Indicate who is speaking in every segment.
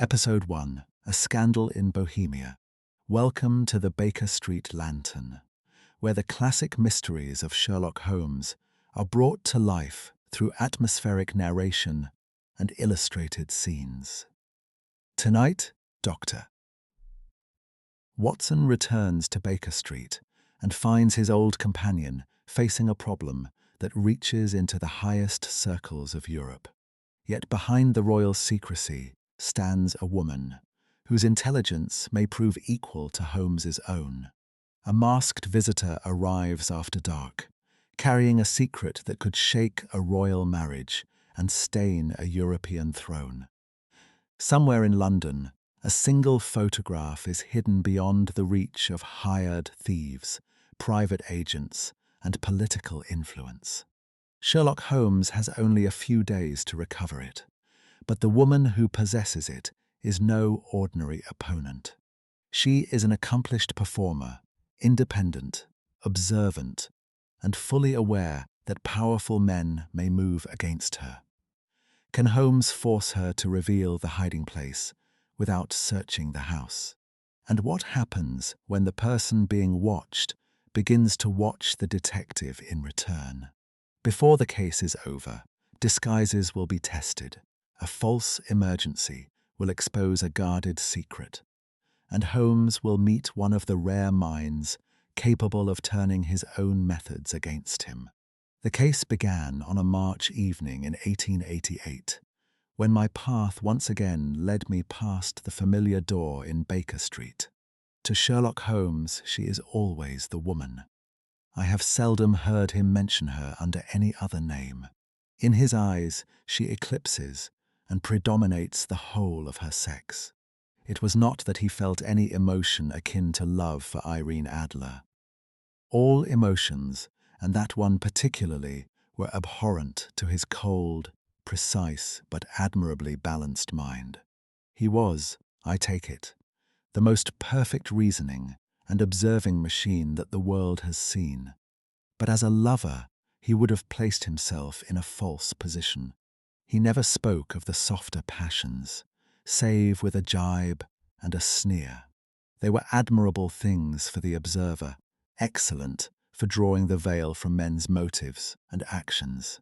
Speaker 1: Episode 1, A Scandal in Bohemia. Welcome to the Baker Street Lantern, where the classic mysteries of Sherlock Holmes are brought to life through atmospheric narration and illustrated scenes. Tonight, Doctor. Watson returns to Baker Street and finds his old companion facing a problem that reaches into the highest circles of Europe. Yet behind the royal secrecy stands a woman whose intelligence may prove equal to Holmes's own. A masked visitor arrives after dark, carrying a secret that could shake a royal marriage and stain a European throne. Somewhere in London, a single photograph is hidden beyond the reach of hired thieves, private agents, and political influence. Sherlock Holmes has only a few days to recover it, but the woman who possesses it is no ordinary opponent. She is an accomplished performer, independent, observant, and fully aware that powerful men may move against her. Can Holmes force her to reveal the hiding place without searching the house? And what happens when the person being watched begins to watch the detective in return? Before the case is over, disguises will be tested. A false emergency will expose a guarded secret, and Holmes will meet one of the rare minds capable of turning his own methods against him. The case began on a March evening in 1888, when my path once again led me past the familiar door in Baker Street. To Sherlock Holmes, she is always the woman. I have seldom heard him mention her under any other name. In his eyes, she eclipses and predominates the whole of her sex. It was not that he felt any emotion akin to love for Irene Adler. All emotions, and that one particularly, were abhorrent to his cold, precise, but admirably balanced mind. He was, I take it, the most perfect reasoning and observing machine that the world has seen. But as a lover, he would have placed himself in a false position. He never spoke of the softer passions, save with a jibe and a sneer. They were admirable things for the observer, excellent for drawing the veil from men's motives and actions.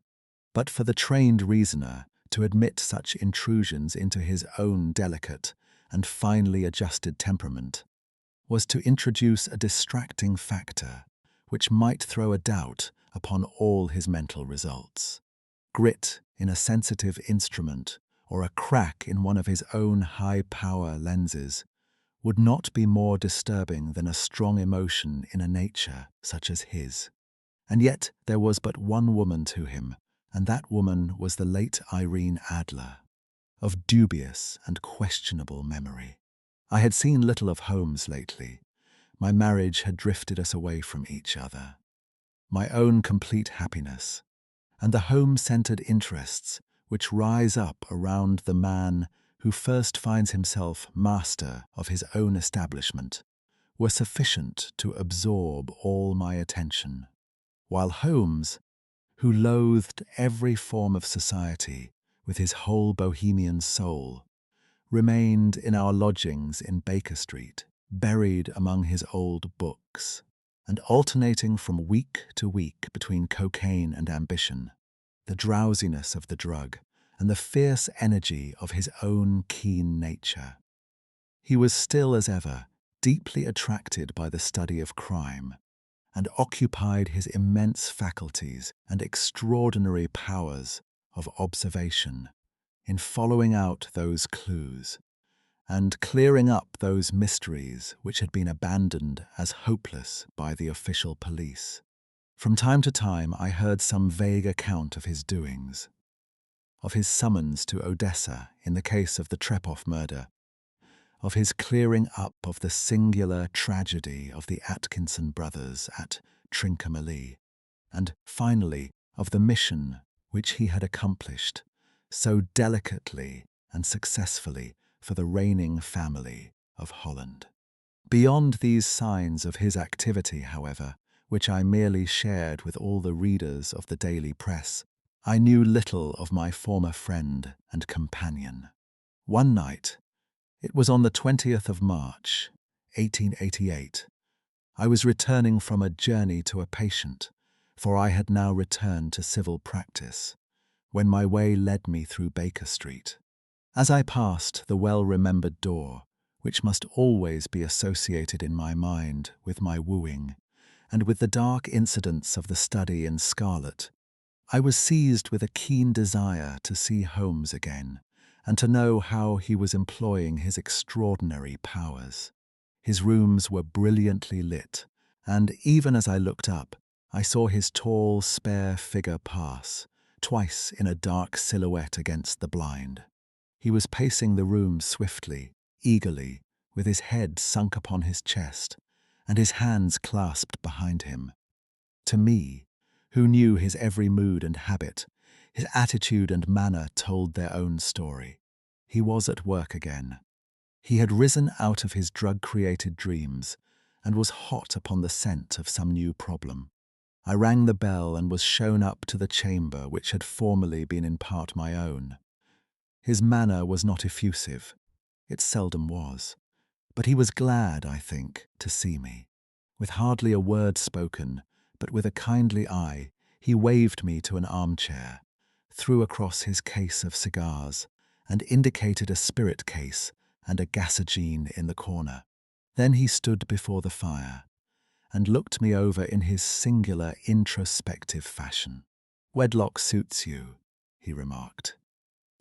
Speaker 1: But for the trained reasoner to admit such intrusions into his own delicate and finely adjusted temperament was to introduce a distracting factor which might throw a doubt upon all his mental results. Grit in a sensitive instrument or a crack in one of his own high-power lenses would not be more disturbing than a strong emotion in a nature such as his. And yet there was but one woman to him, and that woman was the late Irene Adler, of dubious and questionable memory. I had seen little of Holmes lately. My marriage had drifted us away from each other. My own complete happiness, and the home-centered interests which rise up around the man who first finds himself master of his own establishment, were sufficient to absorb all my attention, while Holmes, who loathed every form of society with his whole Bohemian soul, remained in our lodgings in Baker Street, buried among his old books, and alternating from week to week between cocaine and ambition, the drowsiness of the drug, and the fierce energy of his own keen nature. He was still as ever deeply attracted by the study of crime, and occupied his immense faculties and extraordinary powers of observation in following out those clues and clearing up those mysteries which had been abandoned as hopeless by the official police. From time to time I heard some vague account of his doings, of his summons to Odessa in the case of the Trepoff murder, of his clearing up of the singular tragedy of the Atkinson brothers at Trincomalee, and finally of the mission which he had accomplished so delicately and successfully for the reigning family of Holland. Beyond these signs of his activity, however, which I merely shared with all the readers of the daily press, I knew little of my former friend and companion. One night, It was on the 20th of March, 1888. I was returning from a journey to a patient, for I had now returned to civil practice, when my way led me through Baker Street. As I passed the well-remembered door, which must always be associated in my mind with my wooing, and with the dark incidents of the study in scarlet, I was seized with a keen desire to see Holmes again, and to know how he was employing his extraordinary powers. His rooms were brilliantly lit, and even as I looked up, I saw his tall, spare figure pass, twice in a dark silhouette against the blind. He was pacing the room swiftly, eagerly, with his head sunk upon his chest, and his hands clasped behind him. To me, who knew his every mood and habit, his attitude and manner told their own story. He was at work again. He had risen out of his drug-created dreams and was hot upon the scent of some new problem. I rang the bell and was shown up to the chamber which had formerly been in part my own. His manner was not effusive. It seldom was. But he was glad, I think, to see me. With hardly a word spoken, but with a kindly eye, he waved me to an armchair, threw across his case of cigars, and indicated a spirit case and a gasogene in the corner. Then he stood before the fire and looked me over in his singular introspective fashion. "Wedlock suits you," he remarked.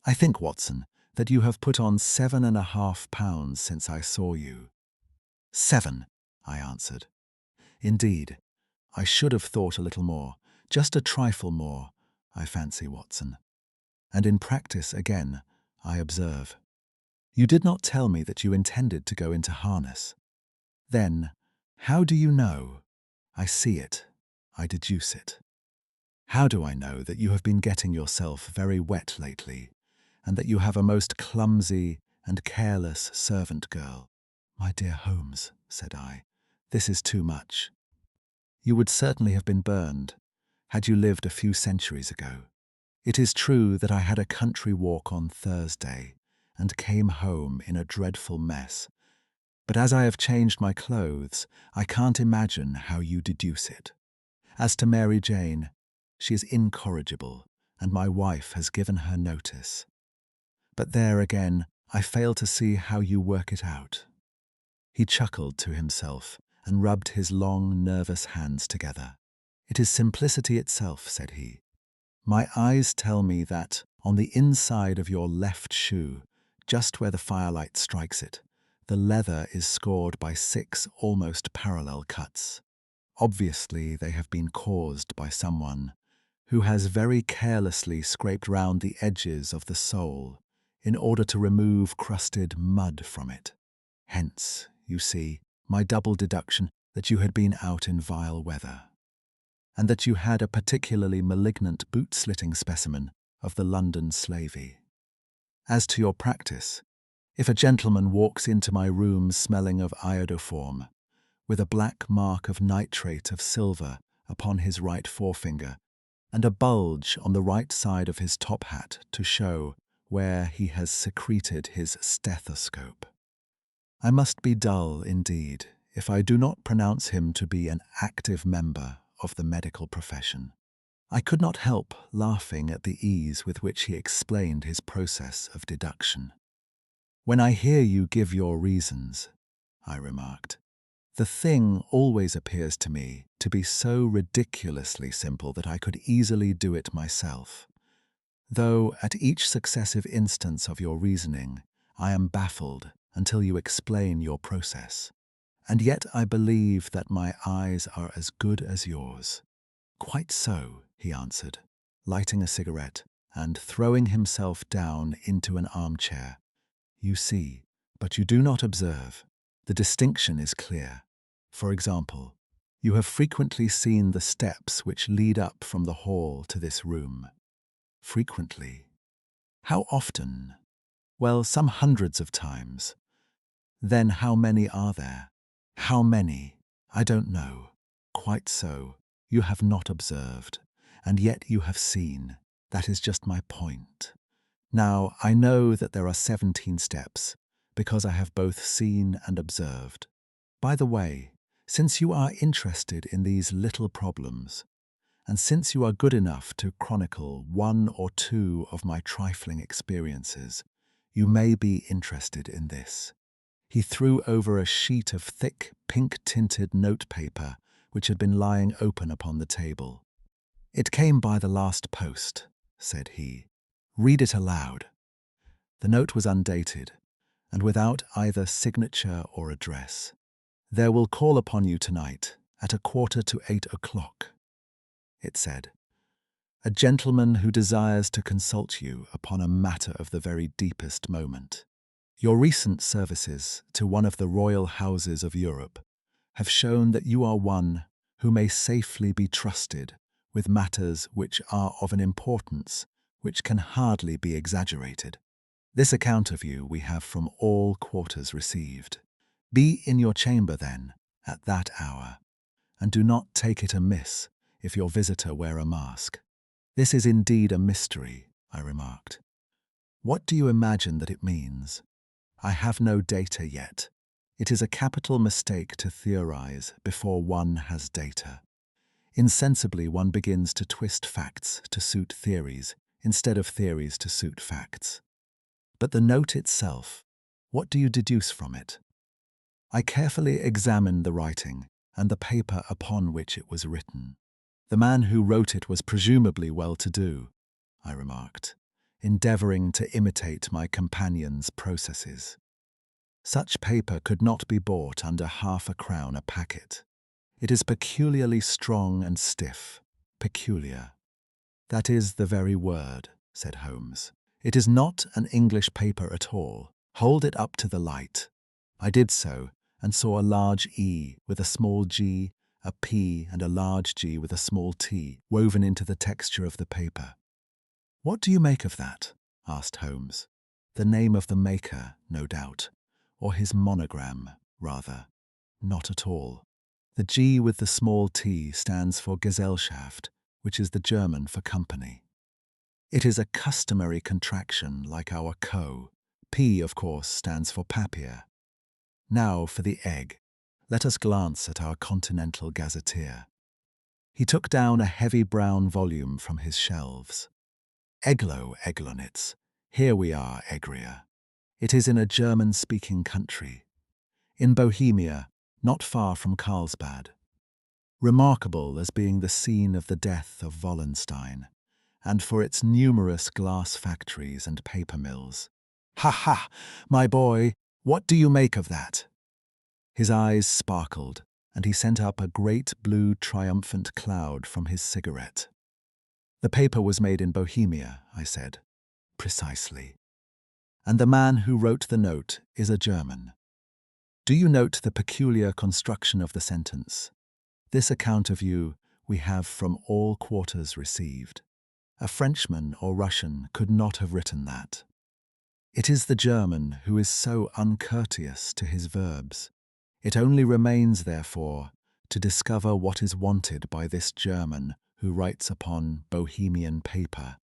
Speaker 1: "I think, Watson, that you have put on 7.5 pounds since I saw you." "7," I answered. "Indeed, I should have thought a little more, just a trifle more, I fancy, Watson. And in practice, again, I observe. You did not tell me that you intended to go into harness. Then, how do you know? I see it. I deduce it. How do I know that you have been getting yourself very wet lately, and that you have a most clumsy and careless servant girl?" "My dear Holmes," said I, "this is too much. You would certainly have been burned had you lived a few centuries ago. It is true that I had a country walk on Thursday and came home in a dreadful mess, but as I have changed my clothes, I can't imagine how you deduce it. As to Mary Jane, she is incorrigible, and my wife has given her notice. But there again, I fail to see how you work it out." He chuckled to himself and rubbed his long, nervous hands together. "It is simplicity itself," said he. "My eyes tell me that, on the inside of your left shoe, just where the firelight strikes it, the leather is scored by 6 almost parallel cuts. Obviously, they have been caused by someone who has very carelessly scraped round the edges of the sole in order to remove crusted mud from it. Hence, you see, my double deduction that you had been out in vile weather, and that you had a particularly malignant boot-slitting specimen of the London slavey. As to your practice, if a gentleman walks into my room smelling of iodoform, with a black mark of nitrate of silver upon his right forefinger, and a bulge on the right side of his top hat to show where he has secreted his stethoscope, I must be dull indeed if I do not pronounce him to be an active member of the medical profession." I could not help laughing at the ease with which he explained his process of deduction. "When I hear you give your reasons," I remarked, "the thing always appears to me to be so ridiculously simple that I could easily do it myself, though at each successive instance of your reasoning I am baffled until you explain your process. And yet I believe that my eyes are as good as yours." "Quite so," he answered, lighting a cigarette and throwing himself down into an armchair. "You see, but you do not observe. The distinction is clear. For example, you have frequently seen the steps which lead up from the hall to this room." "Frequently." "How often?" "Well, some hundreds of times." "Then how many are there?" "How many? I don't know." "Quite so. You have not observed, and yet you have seen. That is just my point. Now, I know that there are 17 steps, because I have both seen and observed. By the way, since you are interested in these little problems, and since you are good enough to chronicle one or two of my trifling experiences, you may be interested in this. He threw over a sheet of thick, pink-tinted notepaper which had been lying open upon the table. "It came by the last post," said he. "Read it aloud." The note was undated, and without either signature or address. "There will call upon you tonight at 7:45, it said. "A gentleman who desires to consult you upon a matter of the very deepest moment. Your recent services to one of the royal houses of Europe have shown that you are one who may safely be trusted with matters which are of an importance which can hardly be exaggerated. This account of you we have from all quarters received. Be in your chamber, then, at that hour, and do not take it amiss if your visitor wear a mask." "This is indeed a mystery," I remarked. "What do you imagine that it means?" "I have no data yet. It is a capital mistake to theorize before one has data. Insensibly, one begins to twist facts to suit theories instead of theories to suit facts. But the note itself, what do you deduce from it?" I carefully examined the writing and the paper upon which it was written. "The man who wrote it was presumably well-to-do," I remarked, endeavoring to imitate my companion's processes. "Such paper could not be bought under £0.50 a packet. It is peculiarly strong and stiff. Peculiar." "That is the very word," said Holmes. "It is not an English paper at all. Hold it up to the light." I did so, and saw a large E with a small g, a P and a large G with a small t woven into the texture of the paper. "What do you make of that?" asked Holmes. "The name of the maker, no doubt, or his monogram, rather." "Not at all. The G with the small t stands for Gesellschaft, which is the German for company. It is a customary contraction like our co. P, of course, stands for Papier. Now for the egg. Let us glance at our continental gazetteer." He took down a heavy brown volume from his shelves. "Eglo, Eglonitz. Here we are, Egria. It is in a German-speaking country. In Bohemia, not far from Carlsbad. Remarkable as being the scene of the death of Wallenstein, and for its numerous glass factories and paper mills. Ha ha, my boy, what do you make of that?" His eyes sparkled, and he sent up a great blue triumphant cloud from his cigarette. "The paper was made in Bohemia," I said. "Precisely. And the man who wrote the note is a German. Do you note the peculiar construction of the sentence? This account of you we have from all quarters received. A Frenchman or Russian could not have written that. It is the German who is so uncourteous to his verbs. It only remains, therefore, to discover what is wanted by this German who writes upon Bohemian paper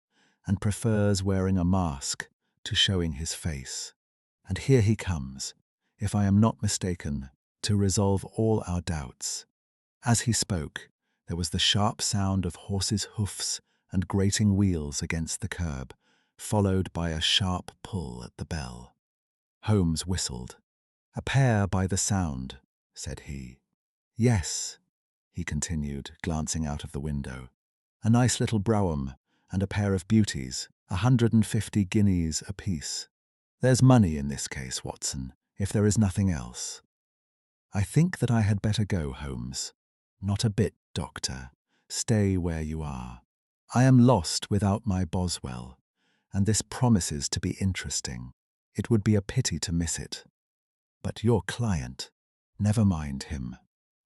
Speaker 1: and prefers wearing a mask to showing his face. And here he comes, if I am not mistaken, to resolve all our doubts." As he spoke, there was the sharp sound of horses' hoofs and grating wheels against the curb, followed by a sharp pull at the bell. Holmes whistled. "A pair by the sound," said he. "Yes," he continued, glancing out of the window. "A nice little brougham and a pair of beauties, 150 guineas apiece. There's money in this case, Watson, if there is nothing else." "I think that I had better go, Holmes." "Not a bit, Doctor. Stay where you are. I am lost without my Boswell, and this promises to be interesting. It would be a pity to miss it. But your client, never mind him.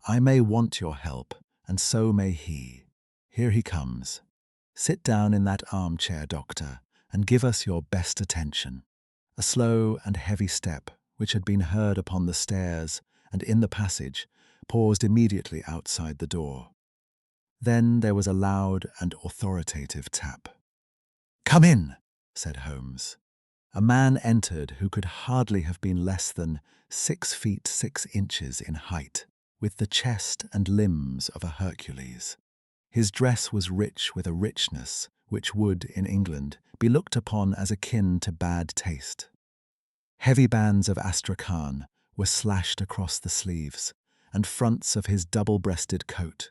Speaker 1: I may want your help, and so may he. Here he comes. Sit down in that armchair, Doctor, and give us your best attention." A slow and heavy step, which had been heard upon the stairs and in the passage, paused immediately outside the door. Then there was a loud and authoritative tap. "Come in," said Holmes. A man entered who could hardly have been less than 6 feet 6 inches in height, with the chest and limbs of a Hercules. His dress was rich with a richness which would, in England, be looked upon as akin to bad taste. Heavy bands of astrakhan were slashed across the sleeves and fronts of his double-breasted coat,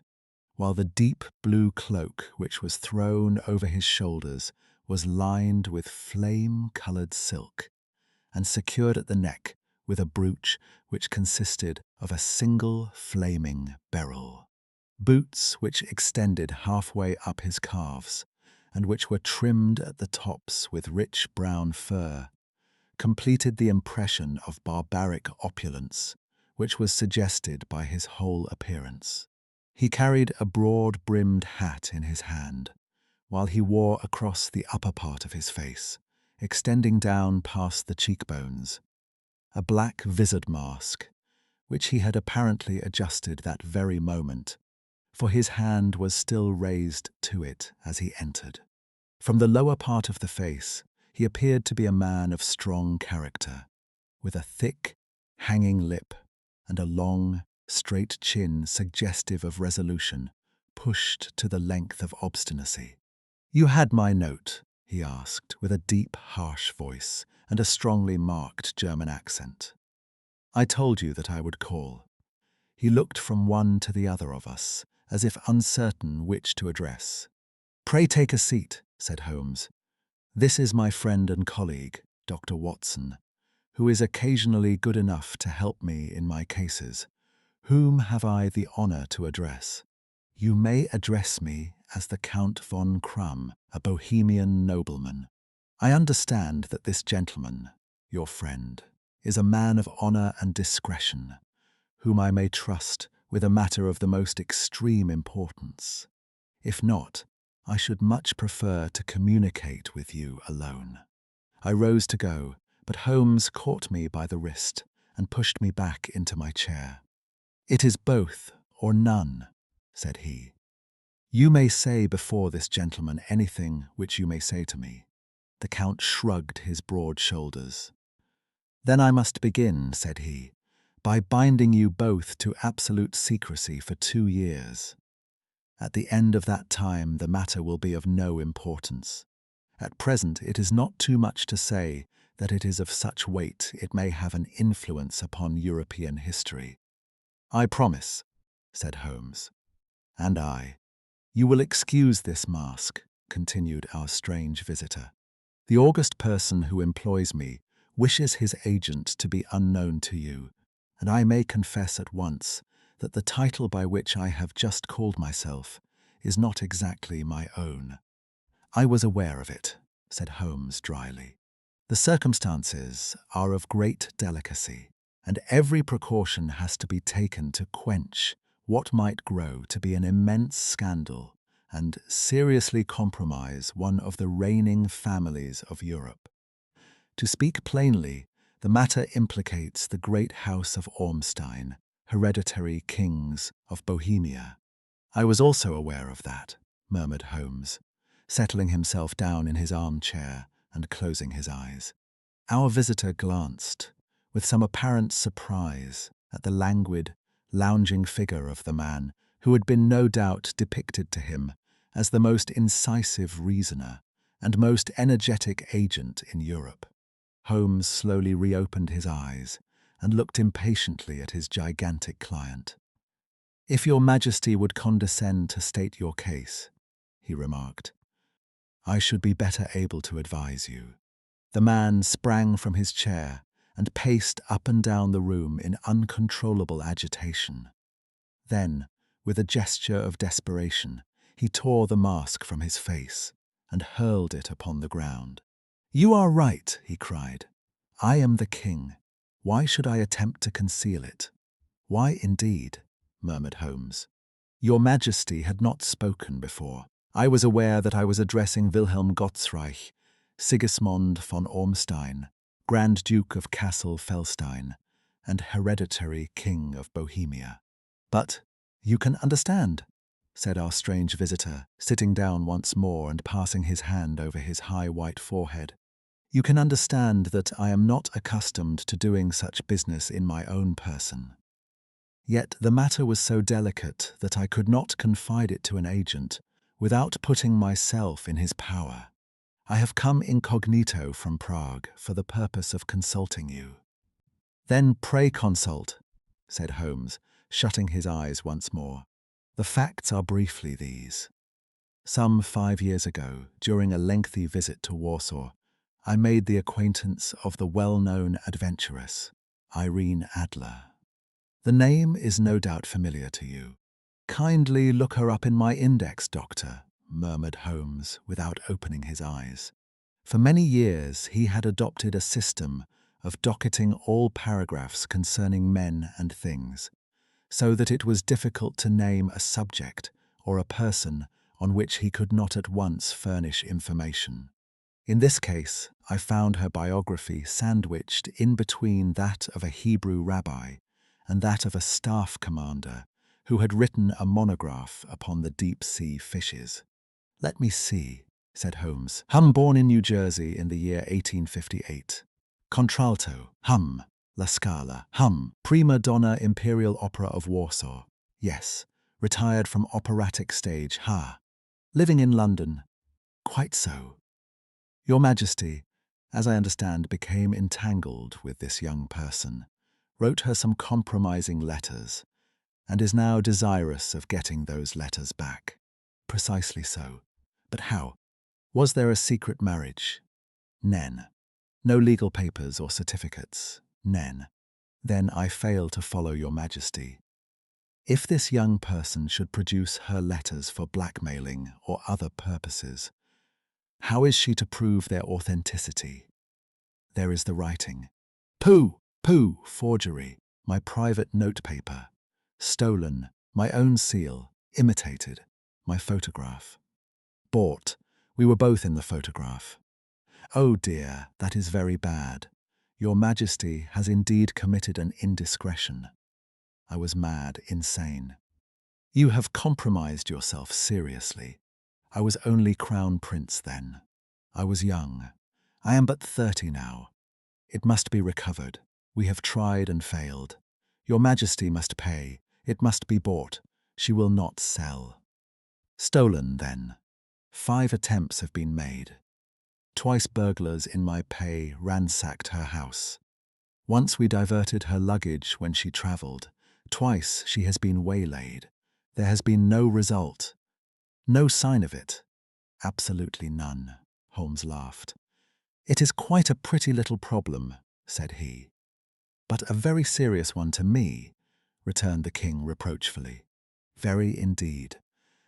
Speaker 1: while the deep blue cloak which was thrown over his shoulders was lined with flame-coloured silk and secured at the neck with a brooch which consisted of a single flaming beryl. Boots which extended halfway up his calves and which were trimmed at the tops with rich brown fur completed the impression of barbaric opulence which was suggested by his whole appearance. He carried a broad-brimmed hat in his hand, while he wore across the upper part of his face, extending down past the cheekbones, a black vizard mask, which he had apparently adjusted that very moment, for his hand was still raised to it as he entered. From the lower part of the face, he appeared to be a man of strong character, with a thick, hanging lip and a long, straight chin suggestive of resolution, pushed to the length of obstinacy. "You had my note?" he asked, with a deep, harsh voice and a strongly marked German accent. "I told you that I would call." He looked from one to the other of us, as if uncertain which to address. "Pray take a seat," said Holmes. "This is my friend and colleague, Dr. Watson, who is occasionally good enough to help me in my cases. Whom have I the honour to address?" "You may address me as the Count von Krumm, a Bohemian nobleman. I understand that this gentleman, your friend, is a man of honour and discretion, whom I may trust with a matter of the most extreme importance. If not, I should much prefer to communicate with you alone." I rose to go, but Holmes caught me by the wrist and pushed me back into my chair. "It is both or none," said he. "You may say before this gentleman anything which you may say to me." The Count shrugged his broad shoulders. "Then I must begin," said he, "by binding you both to absolute secrecy for 2 years. At the end of that time the matter will be of no importance. At present it is not too much to say that it is of such weight it may have an influence upon European history." "I promise," said Holmes. "And I. You will excuse this mask," continued our strange visitor. "The august person who employs me wishes his agent to be unknown to you, and I may confess at once that the title by which I have just called myself is not exactly my own." "I was aware of it," said Holmes dryly. "The circumstances are of great delicacy, and every precaution has to be taken to quench what might grow to be an immense scandal and seriously compromise one of the reigning families of Europe. To speak plainly, the matter implicates the great house of Ormstein, hereditary kings of Bohemia." "I was also aware of that," murmured Holmes, settling himself down in his armchair and closing his eyes. Our visitor glanced, with some apparent surprise, at the languid, lounging figure of the man who had been no doubt depicted to him as the most incisive reasoner and most energetic agent in Europe. Holmes slowly reopened his eyes and looked impatiently at his gigantic client. "If your Majesty would condescend to state your case," he remarked, "I should be better able to advise you." The man sprang from his chair and paced up and down the room in uncontrollable agitation. Then, with a gesture of desperation, he tore the mask from his face and hurled it upon the ground. "You are right," he cried. "I am the king. Why should I attempt to conceal it?" "Why indeed?" murmured Holmes. "Your Majesty had not spoken before. I was aware that I was addressing Wilhelm Gottsreich, Sigismund von Ormstein, Grand Duke of Kassel-Felstein, and hereditary King of Bohemia. But you can understand," said our strange visitor, sitting down once more and passing his hand over his high white forehead. You can understand that I am not accustomed to doing such business in my own person. Yet the matter was so delicate that I could not confide it to an agent without putting myself in his power. I have come incognito from Prague for the purpose of consulting you." "Then pray consult," said Holmes, shutting his eyes once more. "The facts are briefly these. Some 5 years ago, during a lengthy visit to Warsaw, I made the acquaintance of the well-known adventuress, Irene Adler. The name is no doubt familiar to you. "Kindly look her up in my index, Doctor," murmured Holmes without opening his eyes. For many years he had adopted a system of docketing all paragraphs concerning men and things, so that it was difficult to name a subject or a person on which he could not at once furnish information. In this case, I found her biography sandwiched in between that of a Hebrew rabbi and that of a staff commander who had written a monograph upon the deep-sea fishes. "Let me see," said Holmes. Born in New Jersey in the year 1858. Contralto, La Scala, Prima donna Imperial Opera of Warsaw. Yes. Retired from operatic stage, Living in London. Quite so. Your Majesty, as I understand, became entangled with this young person, wrote her some compromising letters, and is now desirous of getting those letters back. Precisely so. But how? Was there a secret marriage? Nen. No legal papers or certificates? Nen. Then I fail to follow your Majesty. If this young person should produce her letters for blackmailing or other purposes, how is she to prove their authenticity? There is the writing. Pooh! Forgery. My private notepaper. Stolen. My own seal. Imitated. My photograph. Bought. We were both in the photograph. Oh dear, that is very bad. Your Majesty has indeed committed an indiscretion. I was mad, insane. You have compromised yourself seriously. I was only Crown Prince then. I was young. I am but 30 now. It must be recovered. We have tried and failed. Your Majesty must pay. It must be bought. She will not sell. Stolen, then. 5 attempts have been made. Twice burglars in my pay ransacked her house. Once we diverted her luggage when she travelled. Twice she has been waylaid. There has been no result. No sign of it. Absolutely none. Holmes laughed. "It is quite a pretty little problem," said he. "But a very serious one to me," returned the king reproachfully. "Very indeed.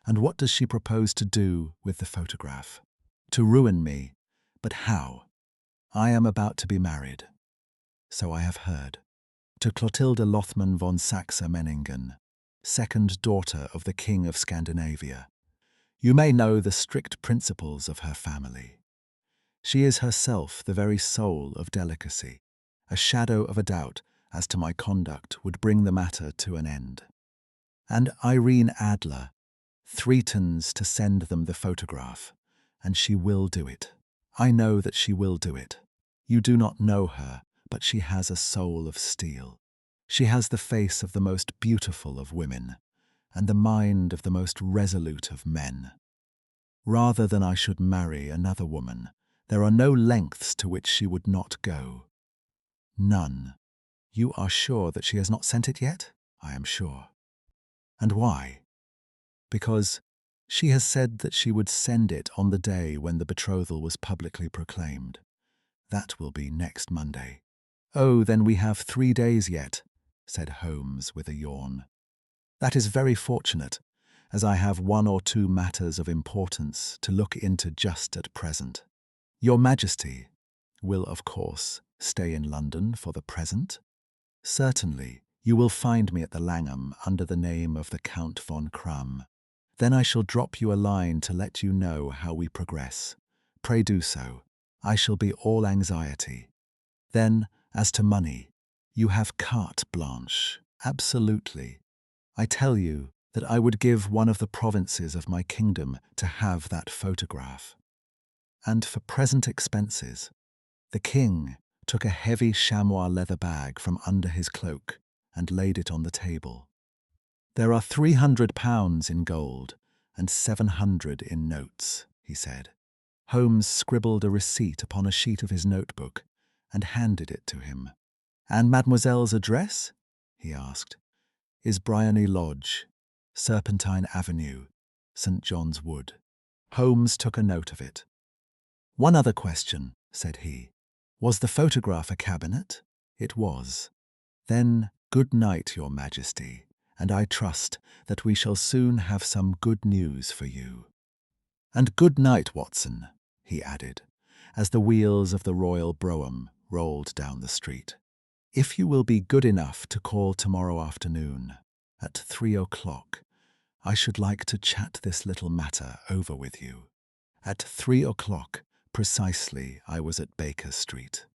Speaker 1: And what does she propose to do with the photograph?" "To ruin me. But how? I am about to be married." "So I have heard. To Clotilde Lothman von Saxe-Meiningen, second daughter of the King of Scandinavia. You may know the strict principles of her family. She is herself the very soul of delicacy. A shadow of a doubt as to my conduct would bring the matter to an end. And Irene Adler threatens to send them the photograph, and she will do it. I know that she will do it. You do not know her, but she has a soul of steel. She has the face of the most beautiful of women, and the mind of the most resolute of men. Rather than I should marry another woman, there are no lengths to which she would not go. None. You are sure that she has not sent it yet? I am sure. And why? Because she has said that she would send it on the day when the betrothal was publicly proclaimed. That will be next Monday. "Oh, then we have 3 days yet," said Holmes with a yawn. "That is very fortunate, as I have 1 or 2 matters of importance to look into just at present. Your Majesty will, of course, stay in London for the present?" "Certainly. You will find me at the Langham under the name of the Count von Krumm. Then I shall drop you a line to let you know how we progress. Pray do so. I shall be all anxiety. Then, as to money, you have carte blanche. Absolutely. I tell you that I would give one of the provinces of my kingdom to have that photograph. And for present expenses, The king took a heavy chamois leather bag from under his cloak and laid it on the table. "There are £300 in gold and 700 in notes," he said. Holmes scribbled a receipt upon a sheet of his notebook and handed it to him. "And mademoiselle's address?" he asked. "Is Bryony Lodge, Serpentine Avenue, St. John's Wood." Holmes took a note of it. "One other question," said he. "Was the photograph a cabinet?" "It was." "Then good night, Your Majesty, and I trust that we shall soon have some good news for you." "And good night, Watson," he added, as the wheels of the royal brougham rolled down the street. "If you will be good enough to call tomorrow afternoon at 3 o'clock, I should like to chat this little matter over with you." At 3 o'clock precisely I was at Baker Street.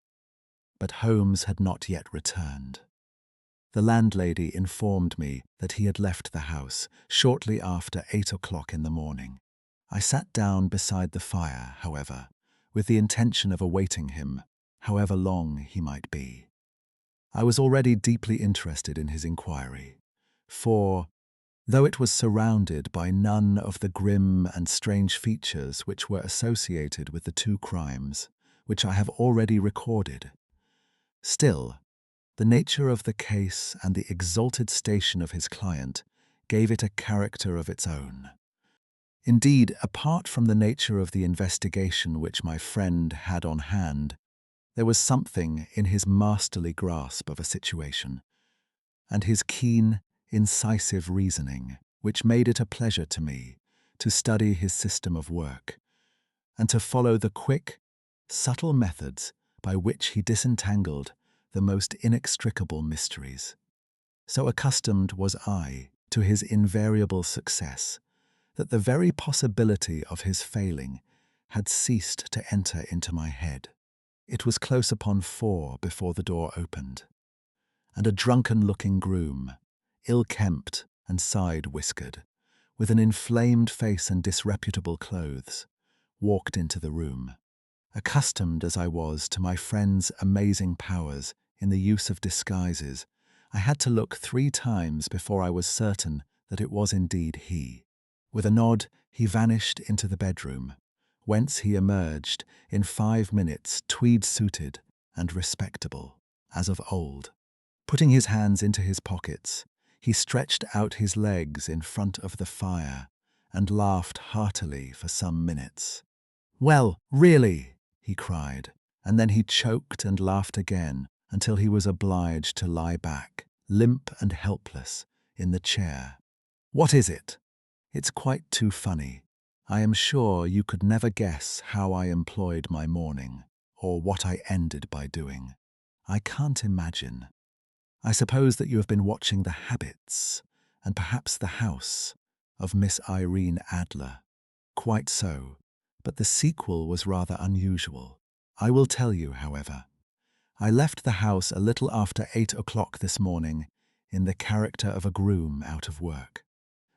Speaker 1: But Holmes had not yet returned. The landlady informed me that he had left the house shortly after 8 o'clock in the morning. I sat down beside the fire, however, with the intention of awaiting him, however long he might be. I was already deeply interested in his inquiry, for, though it was surrounded by none of the grim and strange features which were associated with the two crimes which I have already recorded, still, the nature of the case and the exalted station of his client gave it a character of its own. Indeed, apart from the nature of the investigation which my friend had on hand, there was something in his masterly grasp of a situation, and his keen, incisive reasoning, which made it a pleasure to me to study his system of work, and to follow the quick, subtle methods by which he disentangled the most inextricable mysteries. So accustomed was I to his invariable success, that the very possibility of his failing had ceased to enter into my head. It was close upon 4 before the door opened, and a drunken-looking groom, ill-kempt and side-whiskered, with an inflamed face and disreputable clothes, walked into the room. Accustomed as I was to my friend's amazing powers in the use of disguises, I had to look 3 times before I was certain that it was indeed he. With a nod, he vanished into the bedroom, whence he emerged in 5 minutes tweed-suited and respectable, as of old. Putting his hands into his pockets, he stretched out his legs in front of the fire and laughed heartily for some minutes. "Well, really!" he cried, and then he choked and laughed again until he was obliged to lie back, limp and helpless, in the chair. "What is it?" "It's quite too funny. I am sure you could never guess how I employed my morning, or what I ended by doing. I can't imagine. I suppose that you have been watching the habits, and perhaps the house, of Miss Irene Adler." "Quite so, but the sequel was rather unusual. I will tell you, however. I left the house a little after 8 o'clock this morning in the character of a groom out of work.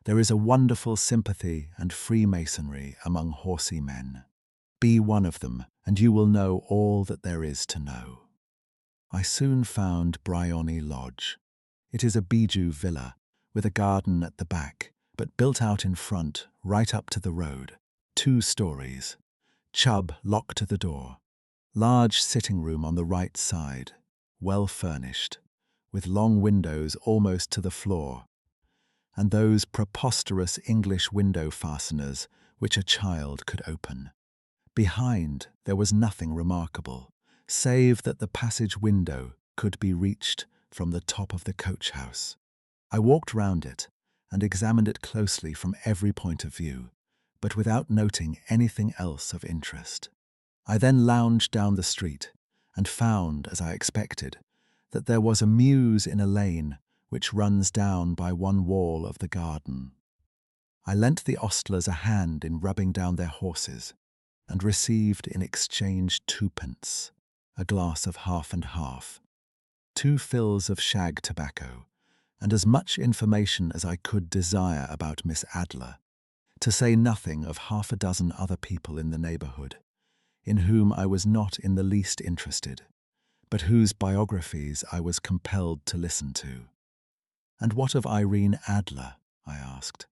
Speaker 1: There is a wonderful sympathy and freemasonry among horsey men. Be one of them, and you will know all that there is to know. I soon found Bryony Lodge. It is a bijou villa, with a garden at the back, but built out in front, right up to the road. 2 stories. Chubb locked the door. Large sitting room on the right side, well furnished, with long windows almost to the floor, and those preposterous English window fasteners which a child could open. Behind there was nothing remarkable, save that the passage window could be reached from the top of the coach-house. I walked round it and examined it closely from every point of view, but without noting anything else of interest. I then lounged down the street and found, as I expected, that there was a mews in a lane which runs down by one wall of the garden. I lent the ostlers a hand in rubbing down their horses, and received in exchange 2d, a glass of half and half, 2 fills of shag tobacco, and as much information as I could desire about Miss Adler, to say nothing of 6 other people in the neighbourhood, in whom I was not in the least interested, but whose biographies I was compelled to listen to. "And what of Irene Adler?" I asked.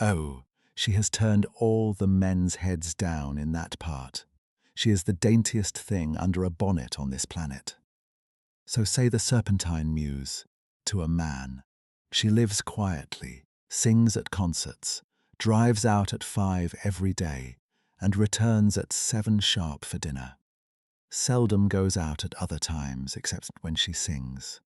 Speaker 1: "Oh, she has turned all the men's heads down in that part. She is the daintiest thing under a bonnet on this planet. So say the Serpentine Muse to a man. She lives quietly, sings at concerts, drives out at 5 every day, and returns at 7 sharp for dinner. Seldom goes out at other times except when she sings.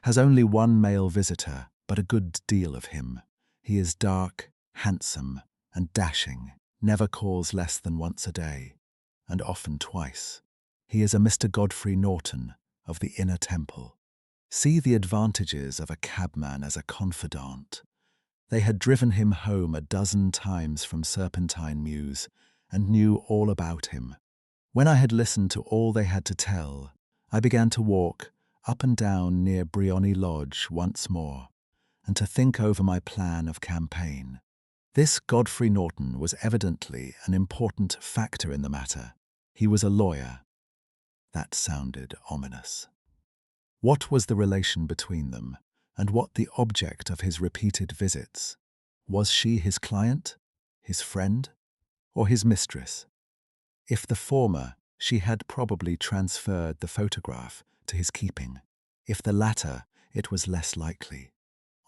Speaker 1: Has only one male visitor, but a good deal of him. He is dark, handsome, and dashing, never calls less than once a day, and often twice. He is a Mr. Godfrey Norton of the Inner Temple. See the advantages of a cabman as a confidant. They had driven him home a dozen times from Serpentine Mews and knew all about him. When I had listened to all they had to tell, I began to walk up and down near Briony Lodge once more, and to think over my plan of campaign. This Godfrey Norton was evidently an important factor in the matter. He was a lawyer. That sounded ominous. What was the relation between them, and what the object of his repeated visits? Was she his client, his friend, or his mistress? If the former, she had probably transferred the photograph to his keeping. If the latter, it was less likely.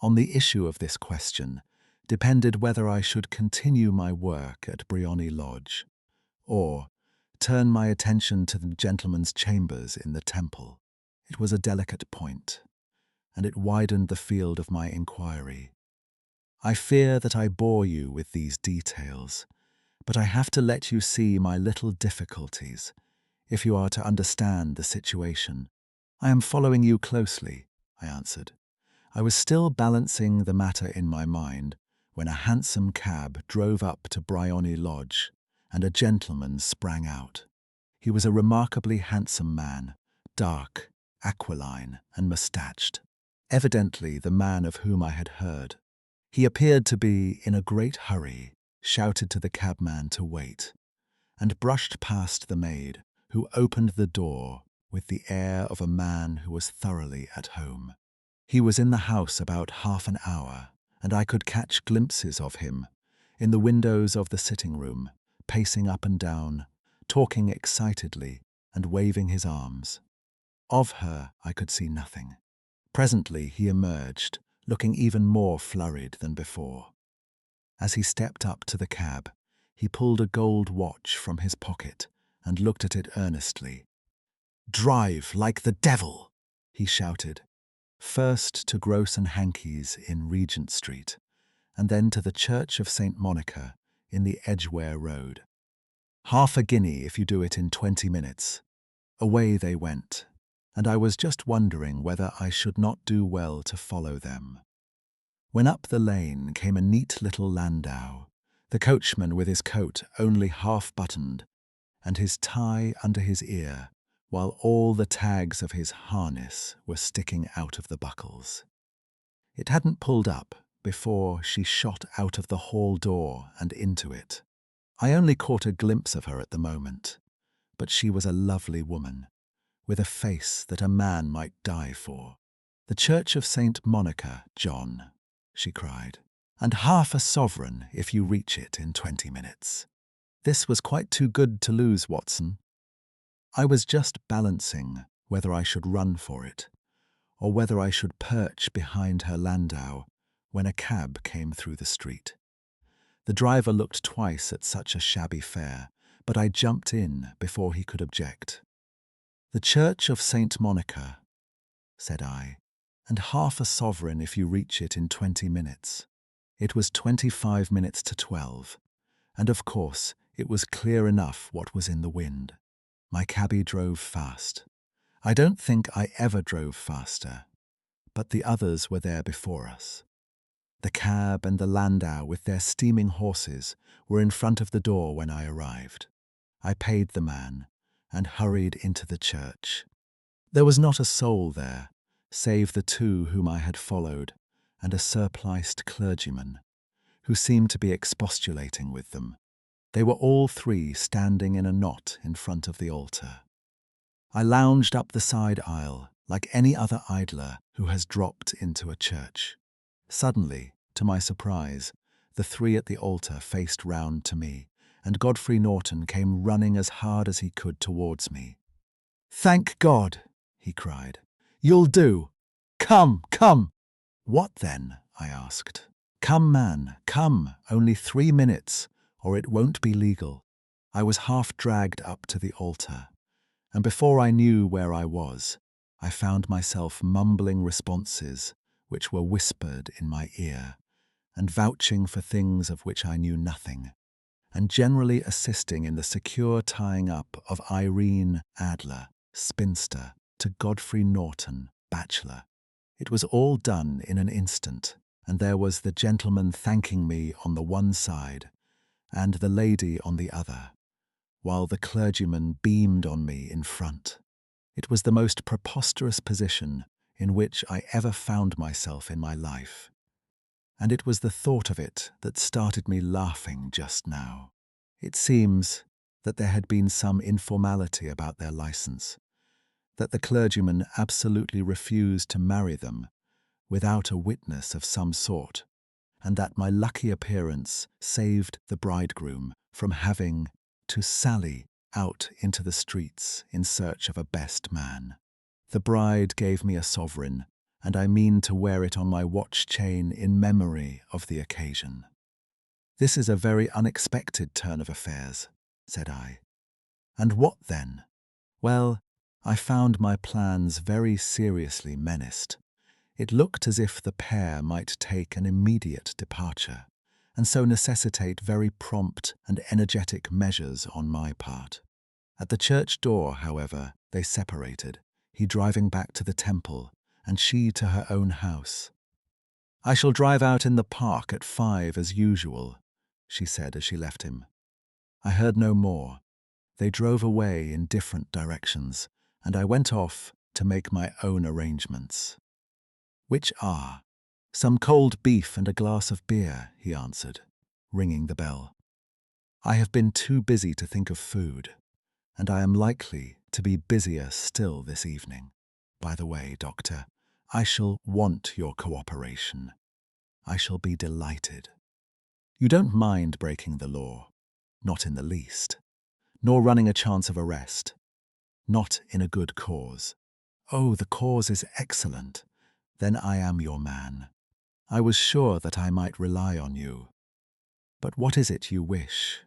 Speaker 1: On the issue of this question depended whether I should continue my work at Briony Lodge, or turn my attention to the gentleman's chambers in the Temple. It was a delicate point, and it widened the field of my inquiry. I fear that I bore you with these details, but I have to let you see my little difficulties if you are to understand the situation. "I am following you closely," I answered. I was still balancing the matter in my mind when a hansom cab drove up to Briony Lodge, and a gentleman sprang out. He was a remarkably handsome man, dark, aquiline, and moustached, evidently the man of whom I had heard. He appeared to be in a great hurry, shouted to the cabman to wait, and brushed past the maid, who opened the door with the air of a man who was thoroughly at home. He was in the house about half an hour, and I could catch glimpses of him in the windows of the sitting-room, pacing up and down, talking excitedly and waving his arms. Of her I could see nothing. Presently he emerged, looking even more flurried than before. As he stepped up to the cab, he pulled a gold watch from his pocket and looked at it earnestly. "Drive like the devil!" he shouted, first to Gross and Hankey's in Regent Street, and then to the Church of St. Monica in the Edgware Road. "Half a guinea if you do it in 20 minutes. Away they went, and I was just wondering whether I should not do well to follow them, when up the lane came a neat little landau, the coachman with his coat only half buttoned, and his tie under his ear, while all the tags of his harness were sticking out of the buckles. It hadn't pulled up before she shot out of the hall door and into it. I only caught a glimpse of her at the moment, but she was a lovely woman, with a face that a man might die for. "The Church of St. Monica, John," she cried, "and half a sovereign if you reach it in 20 minutes. This was quite too good to lose, Watson." I was just balancing whether I should run for it, or whether I should perch behind her landau, when a cab came through the street. The driver looked twice at such a shabby fare, but I jumped in before he could object. "The Church of St. Monica," said I, "and half a sovereign if you reach it in 20 minutes. It was 25 minutes to 12, and of course it was clear enough what was in the wind. My cabby drove fast. I don't think I ever drove faster, but the others were there before us. The cab and the landau with their steaming horses were in front of the door when I arrived. I paid the man and hurried into the church. There was not a soul there, save the two whom I had followed and a surpliced clergyman, who seemed to be expostulating with them. They were all three standing in a knot in front of the altar. I lounged up the side aisle like any other idler who has dropped into a church. Suddenly, to my surprise, the three at the altar faced round to me, and Godfrey Norton came running as hard as he could towards me. "Thank God!" he cried. "You'll do! Come, come!" "What then?" I asked. "Come, man, come, only 3 minutes, or it won't be legal." I was half dragged up to the altar, and before I knew where I was, I found myself mumbling responses which were whispered in my ear, and vouching for things of which I knew nothing, and generally assisting in the secure tying up of Irene Adler, spinster, to Godfrey Norton, bachelor. It was all done in an instant, and there was the gentleman thanking me on the one side, and the lady on the other, while the clergyman beamed on me in front. It was the most preposterous position in which I ever found myself in my life, and it was the thought of it that started me laughing just now. It seems that there had been some informality about their license, that the clergyman absolutely refused to marry them without a witness of some sort, and that my lucky appearance saved the bridegroom from having to sally out into the streets in search of a best man. The bride gave me a sovereign, and I mean to wear it on my watch chain in memory of the occasion. "This is a very unexpected turn of affairs," said I. "And what then?" "Well, I found my plans very seriously menaced. It looked as if the pair might take an immediate departure, and so necessitate very prompt and energetic measures on my part. At the church door, however, they separated, he driving back to the temple, and she to her own house. "I shall drive out in the park at 5 as usual," she said as she left him. I heard no more. They drove away in different directions, and I went off to make my own arrangements. "Which are?" "Some cold beef and a glass of beer," he answered, ringing the bell. "I have been too busy to think of food, and I am likely to be busier still this evening. By the way, Doctor, I shall want your cooperation. I shall be delighted. You don't mind breaking the law? Not in the least. Nor running a chance of arrest? Not in a good cause? Oh, the cause is excellent. Then I am your man. I was sure that I might rely on you. But what is it you wish?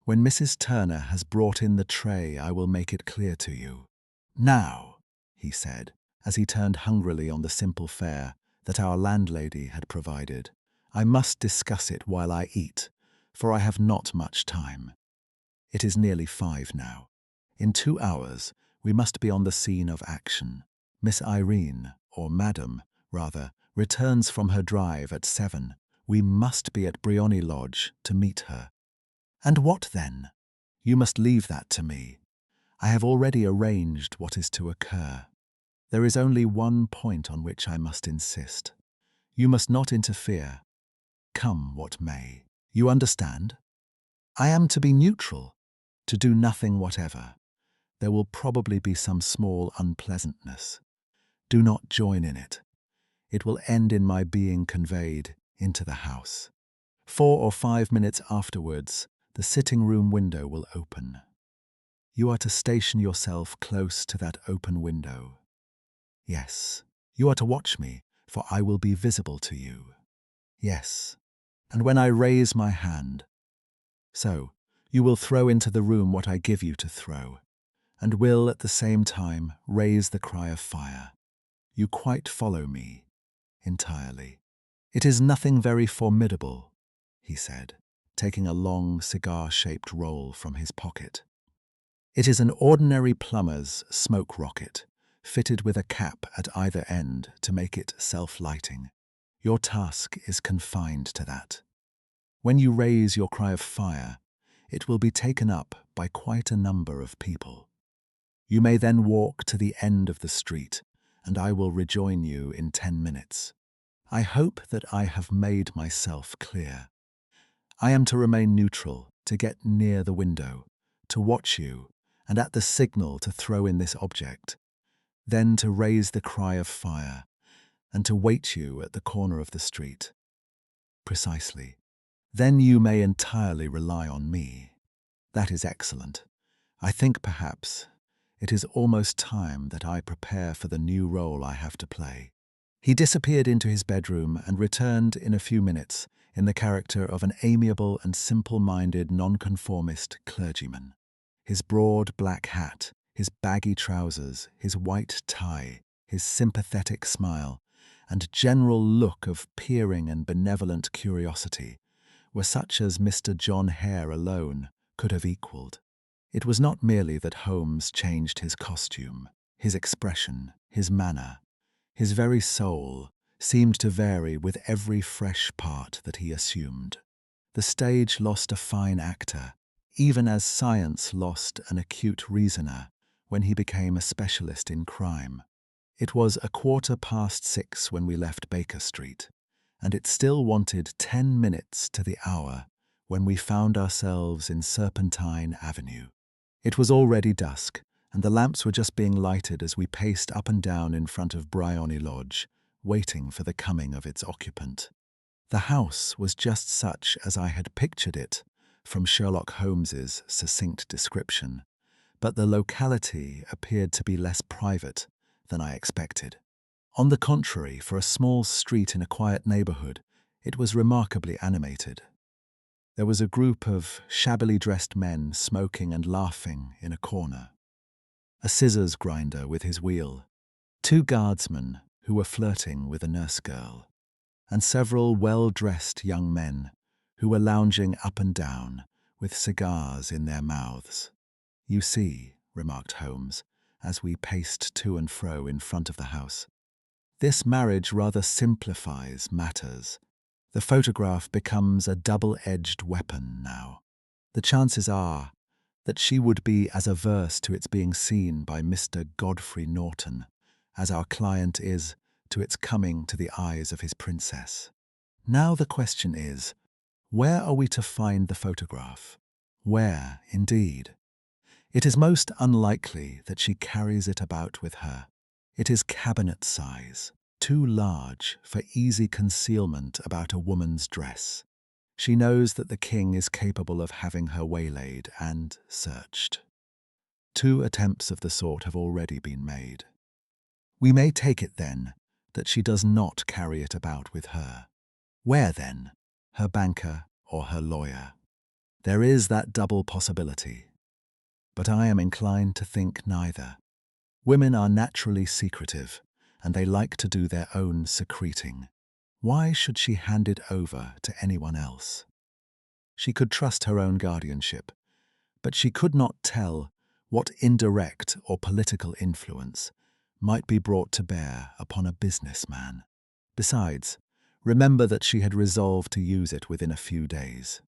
Speaker 1: When Mrs. Turner has brought in the tray, I will make it clear to you. Now," he said, as he turned hungrily on the simple fare that our landlady had provided, "I must discuss it while I eat, for I have not much time. It is nearly 5 now. In 2 hours, we must be on the scene of action. Miss Irene, or Madam, rather, returns from her drive at 7. We must be at Briony Lodge to meet her. And what then? You must leave that to me. I have already arranged what is to occur. There is only one point on which I must insist. You must not interfere, come what may. You understand? I am to be neutral, to do nothing whatever. There will probably be some small unpleasantness. Do not join in it. It will end in my being conveyed into the house. 4 or 5 minutes afterwards, the sitting-room window will open. You are to station yourself close to that open window. Yes, you are to watch me, for I will be visible to you. Yes, and when I raise my hand, so you will throw into the room what I give you to throw, and will at the same time raise the cry of fire. You quite follow me, entirely. It is nothing very formidable, he said, taking a long cigar-shaped roll from his pocket. It is an ordinary plumber's smoke rocket, fitted with a cap at either end to make it self-lighting. Your task is confined to that. When you raise your cry of fire, it will be taken up by quite a number of people. You may then walk to the end of the street, and I will rejoin you in 10 minutes. I hope that I have made myself clear. I am to remain neutral, to get near the window, to watch you, and at the signal to throw in this object, then to raise the cry of fire, and to wait you at the corner of the street. Precisely. Then you may entirely rely on me. That is excellent. I think perhaps it is almost time that I prepare for the new role I have to play. He disappeared into his bedroom and returned in a few minutes in the character of an amiable and simple-minded nonconformist clergyman. His broad black hat, his baggy trousers, his white tie, his sympathetic smile, and general look of peering and benevolent curiosity were such as Mr. John Hare alone could have equalled. It was not merely that Holmes changed his costume, his expression, his manner. His very soul seemed to vary with every fresh part that he assumed. The stage lost a fine actor, even as science lost an acute reasoner when he became a specialist in crime. It was 6:15 when we left Baker Street, and it still wanted 10 minutes to the hour when we found ourselves in Serpentine Avenue. It was already dusk, and the lamps were just being lighted as we paced up and down in front of Briony Lodge, waiting for the coming of its occupant. The house was just such as I had pictured it from Sherlock Holmes's succinct description, but the locality appeared to be less private than I expected. On the contrary, for a small street in a quiet neighborhood, it was remarkably animated. There was a group of shabbily dressed men smoking and laughing in a corner, a scissors grinder with his wheel, 2 guardsmen who were flirting with a nurse girl, and several well-dressed young men who were lounging up and down with cigars in their mouths. "You see," remarked Holmes, as we paced to and fro in front of the house, "this marriage rather simplifies matters. The photograph becomes a double-edged weapon now. The chances are that she would be as averse to its being seen by Mr. Godfrey Norton as our client is to its coming to the eyes of his princess. Now the question is, where are we to find the photograph? Where, indeed? It is most unlikely that she carries it about with her. It is cabinet size, too large for easy concealment about a woman's dress. She knows that the king is capable of having her waylaid and searched. 2 attempts of the sort have already been made. We may take it, then, that she does not carry it about with her. Where, then? Her banker or her lawyer? There is that double possibility. But I am inclined to think neither. Women are naturally secretive, and they like to do their own secreting. Why should she hand it over to anyone else? She could trust her own guardianship, but she could not tell what indirect or political influence might be brought to bear upon a businessman. Besides, remember that she had resolved to use it within a few days.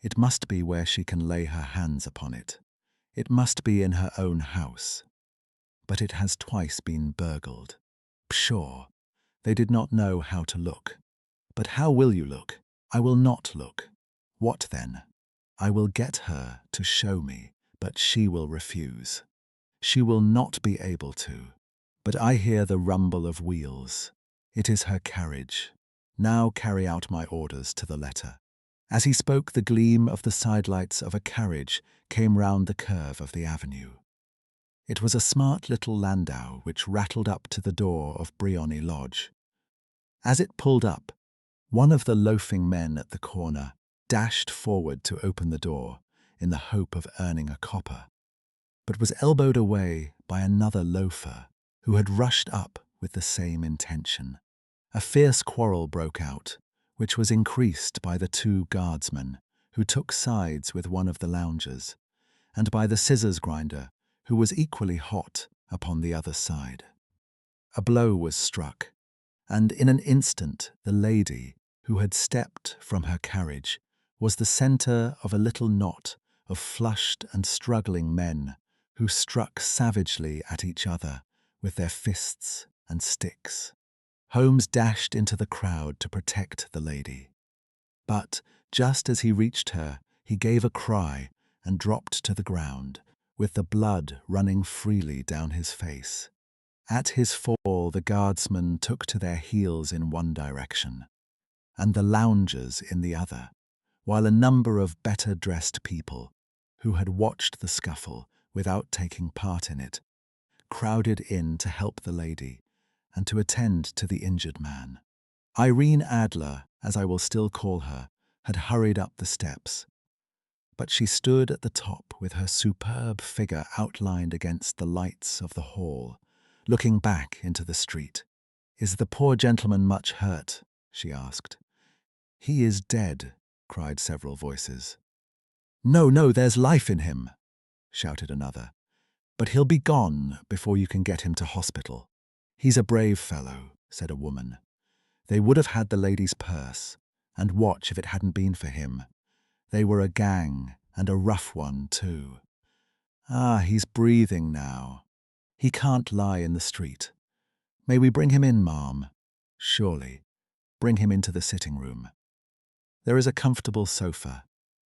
Speaker 1: It must be where she can lay her hands upon it. It must be in her own house. But it has twice been burgled. Pshaw! They did not know how to look. But how will you look? I will not look. What then? I will get her to show me, but she will refuse. She will not be able to. But I hear the rumble of wheels. It is her carriage. Now carry out my orders to the letter. As he spoke, the gleam of the sidelights of a carriage came round the curve of the avenue. It was a smart little landau which rattled up to the door of Briony Lodge. As it pulled up, one of the loafing men at the corner dashed forward to open the door in the hope of earning a copper, but was elbowed away by another loafer who had rushed up with the same intention. A fierce quarrel broke out, which was increased by the 2 guardsmen who took sides with one of the loungers, and by the scissors grinder who was equally hot upon the other side. A blow was struck, and in an instant the lady, who had stepped from her carriage, was the centre of a little knot of flushed and struggling men who struck savagely at each other with their fists and sticks. Holmes dashed into the crowd to protect the lady. But just as he reached her, He gave a cry and dropped to the ground, with the blood running freely down his face. At his fall, the guardsmen took to their heels in one direction, and the loungers in the other, while a number of better-dressed people, who had watched the scuffle without taking part in it, crowded in to help the lady and to attend to the injured man. Irene Adler, as I will still call her, had hurried up the steps, but she stood at the top with her superb figure outlined against the lights of the hall, looking back into the street. "Is the poor gentleman much hurt?" she asked. "He is dead," cried several voices. "No, no, there's life in him," shouted another. "But he'll be gone before you can get him to hospital." "He's a brave fellow," said a woman. "They would have had the lady's purse and watch if it hadn't been for him. They were a gang, and a rough one, too. Ah, he's breathing now. He can't lie in the street. May we bring him in, ma'am?" "Surely. Bring him into the sitting room. There is a comfortable sofa.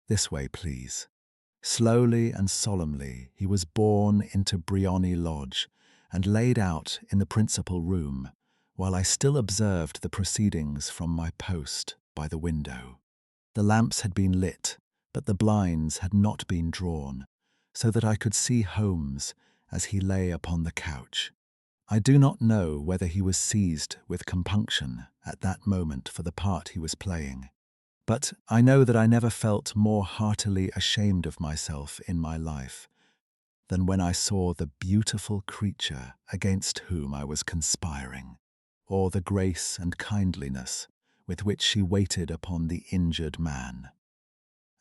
Speaker 1: This way, please." Slowly and solemnly he was borne into Briony Lodge and laid out in the principal room, while I still observed the proceedings from my post by the window. The lamps had been lit, but the blinds had not been drawn, so that I could see Holmes as he lay upon the couch. I do not know whether he was seized with compunction at that moment for the part he was playing, but I know that I never felt more heartily ashamed of myself in my life than when I saw the beautiful creature against whom I was conspiring, or the grace and kindliness with which she waited upon the injured man.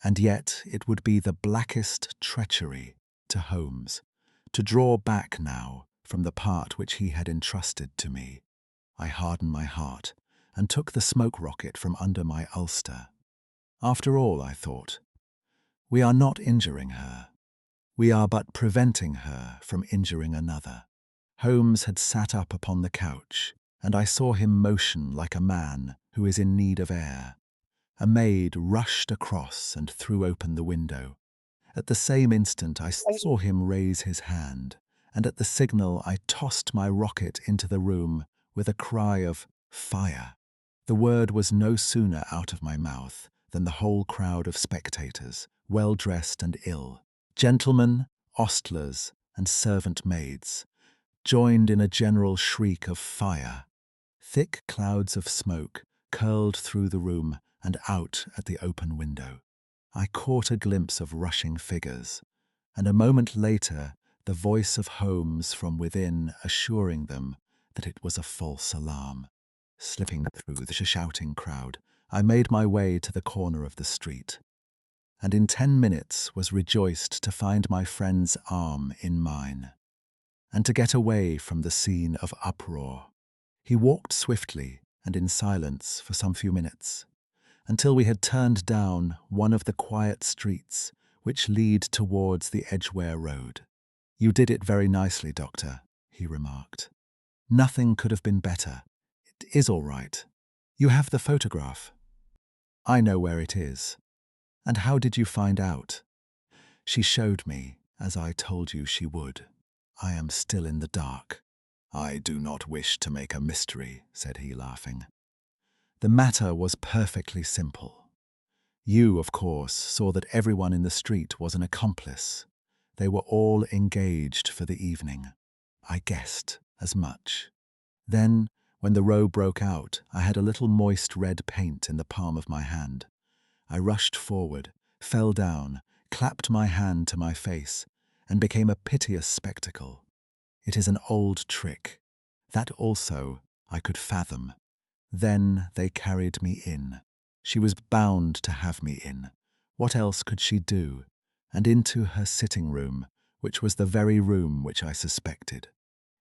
Speaker 1: And yet it would be the blackest treachery to Holmes to draw back now from the part which he had entrusted to me. I hardened my heart and took the smoke rocket from under my ulster. After all, I thought, we are not injuring her. We are but preventing her from injuring another. Holmes had sat up upon the couch, and I saw him motion like a man who is in need of air. A maid rushed across and threw open the window. At the same instant I saw him raise his hand, and at the signal I tossed my rocket into the room with a cry of "Fire!" The word was no sooner out of my mouth than the whole crowd of spectators, well-dressed and ill, gentlemen, ostlers, and servant maids, joined in a general shriek of "Fire!" Thick clouds of smoke curled through the room and out at the open window. I caught a glimpse of rushing figures, and a moment later the voice of Holmes from within assuring them that it was a false alarm. Slipping through the shouting crowd, I made my way to the corner of the street, and in 10 minutes was rejoiced to find my friend's arm in mine, and to get away from the scene of uproar. He walked swiftly and in silence for some few minutes, until we had turned down one of the quiet streets which lead towards the Edgware Road. "You did it very nicely, Doctor," he remarked. "Nothing could have been better. It is all right. You have the photograph." "I know where it is." "And how did you find out?" "She showed me, as I told you she would. I am still in the dark." "I do not wish to make a mystery," said he, laughing. "The matter was perfectly simple. You, of course, saw that everyone in the street was an accomplice. They were all engaged for the evening. I guessed as much. Then, when the row broke out, I had a little moist red paint in the palm of my hand. I rushed forward, fell down, clapped my hand to my face, and became a piteous spectacle. It is an old trick. That also I could fathom. Then they carried me in. She was bound to have me in. What else could she do? And into her sitting room, which was the very room which I suspected.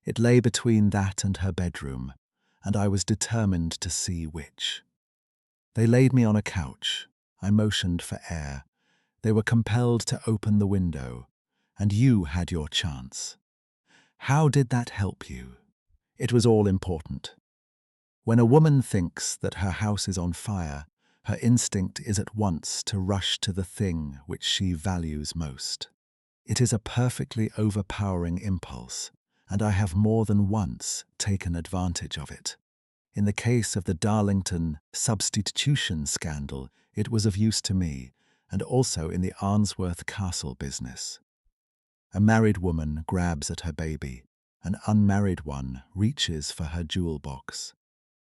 Speaker 1: It lay between that and her bedroom, and I was determined to see which. They laid me on a couch. I motioned for air. They were compelled to open the window, and you had your chance. How did that help you? It was all important. When a woman thinks that her house is on fire, Her instinct is at once to rush to the thing which she values most. It is a perfectly overpowering impulse, and I have more than once taken advantage of it. In the case of the Darlington substitution scandal, it was of use to me, and also in the Arnsworth Castle business. A married woman grabs at her baby, an unmarried one reaches for her jewel box.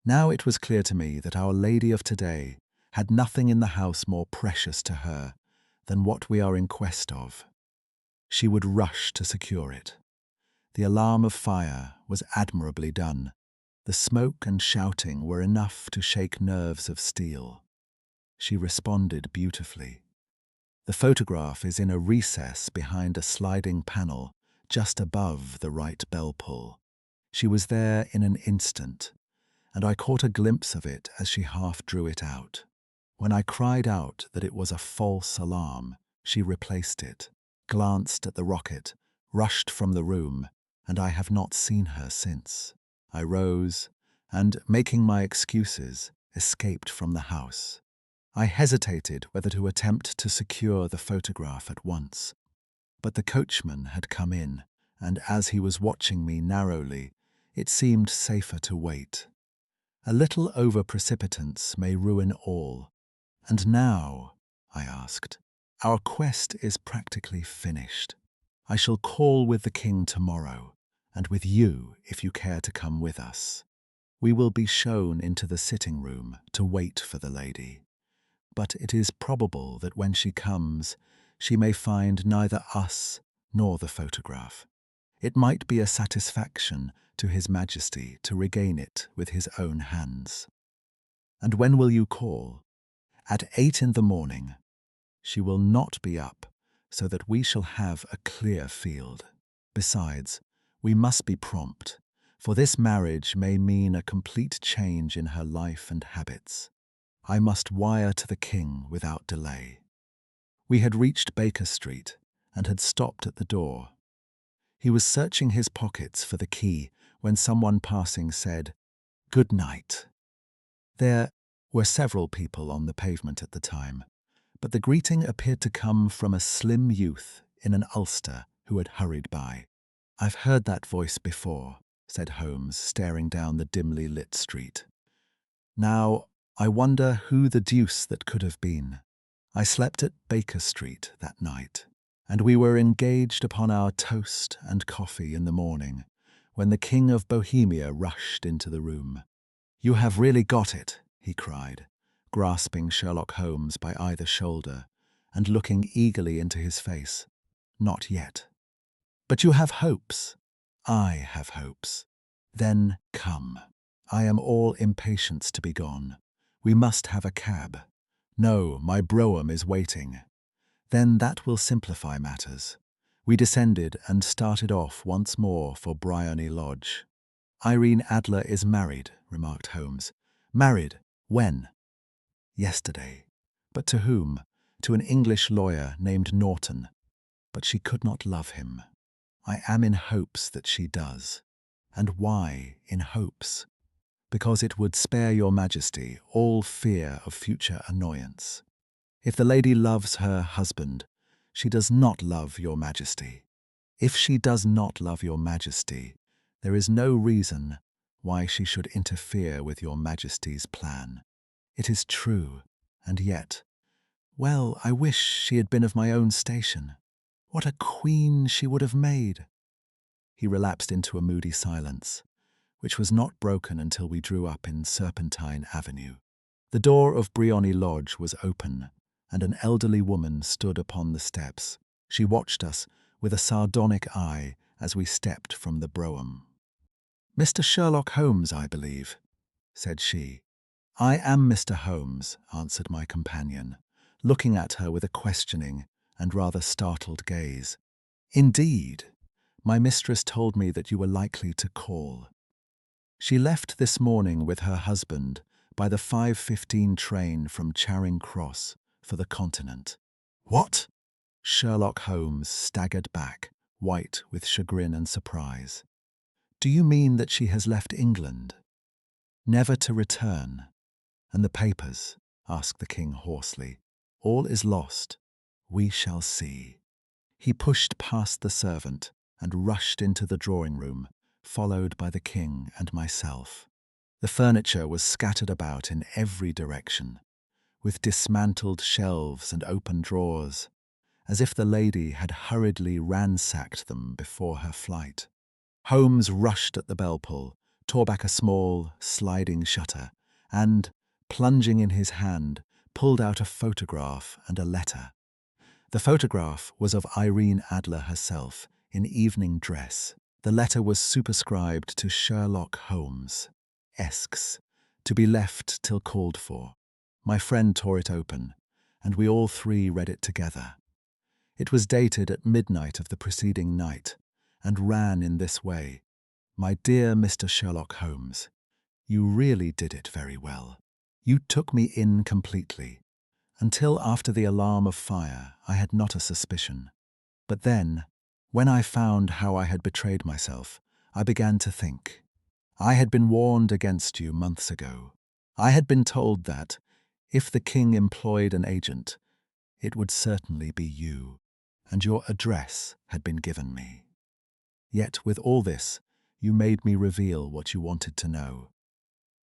Speaker 1: Now it was clear to me that Our Lady of today had nothing in the house more precious to her than what we are in quest of. She would rush to secure it. The alarm of fire was admirably done. The smoke and shouting were enough to shake nerves of steel. She responded beautifully. The photograph is in a recess behind a sliding panel just above the right bell pull. She was there in an instant, and I caught a glimpse of it as she half drew it out. When I cried out that it was a false alarm, she replaced it, glanced at the rocket, rushed from the room, and I have not seen her since. I rose and, making my excuses, escaped from the house. I hesitated whether to attempt to secure the photograph at once. But the coachman had come in, and as he was watching me narrowly, it seemed safer to wait. A little over-precipitance may ruin all. And now, I asked, our quest is practically finished. I shall call with the king tomorrow, and with you if you care to come with us. We will be shown into the sitting room to wait for the lady. But it is probable that when she comes, she may find neither us nor the photograph. It might be a satisfaction to His Majesty to regain it with his own hands. And when will you call? At 8 in the morning. She will not be up, so that we shall have a clear field. Besides, we must be prompt, for this marriage may mean a complete change in her life and habits. I must wire to the king without delay. We had reached Baker Street and had stopped at the door. He was searching his pockets for the key when someone passing said, "Good night." There were several people on the pavement at the time, but the greeting appeared to come from a slim youth in an ulster who had hurried by. "I've heard that voice before," said Holmes, staring down the dimly lit street. "Now, I wonder who the deuce that could have been." I slept at Baker Street that night, and we were engaged upon our toast and coffee in the morning when the King of Bohemia rushed into the room. "You have really got it," he cried, grasping Sherlock Holmes by either shoulder and looking eagerly into his face. "Not yet." "But you have hopes." "I have hopes." "Then come. I am all impatience to be gone. We must have a cab." "No, my brougham is waiting." "Then that will simplify matters." We descended and started off once more for Briony Lodge. "Irene Adler is married," remarked Holmes. "Married? When?" "Yesterday." "But to whom?" "To an English lawyer named Norton. But she could not love him." "I am in hopes that she does." "And why in hopes?" "Because it would spare your Majesty all fear of future annoyance. If the lady loves her husband, she does not love your Majesty. If she does not love your Majesty, there is no reason why she should interfere with your Majesty's plan. It is true, and yet, well, I wish she had been of my own station. What a queen she would have made." He relapsed into a moody silence, which was not broken until we drew up in Serpentine Avenue. The door of Briony Lodge was open, and an elderly woman stood upon the steps. She watched us with a sardonic eye as we stepped from the brougham. "Mr. Sherlock Holmes, I believe," said she. "I am Mr. Holmes," answered my companion, looking at her with a questioning and rather startled gaze. "Indeed, my mistress told me that you were likely to call. She left this morning with her husband by the 5:15 train from Charing Cross for the Continent." "What?" Sherlock Holmes staggered back, white with chagrin and surprise. "Do you mean that she has left England?" "Never to return. And the papers? asked the king hoarsely. All is lost. We shall see. He pushed past the servant and rushed into the drawing room, followed by the king and myself. The furniture was scattered about in every direction, with dismantled shelves and open drawers, as if the lady had hurriedly ransacked them before her flight. Holmes rushed at the bell-pull, tore back a small, sliding shutter, and, plunging in his hand, pulled out a photograph and a letter. The photograph was of Irene Adler herself, in evening dress. The letter was superscribed to Sherlock Holmes, Esques, to be left till called for. My friend tore it open, and we all three read it together. It was dated at midnight of the preceding night, and ran in this way. My dear Mr. Sherlock Holmes, you really did it very well. You took me in completely. Until after the alarm of fire, I had not a suspicion. But then, when I found how I had betrayed myself, I began to think. I had been warned against you months ago. I had been told that, if the king employed an agent, it would certainly be you, and your address had been given me. Yet with all this, you made me reveal what you wanted to know.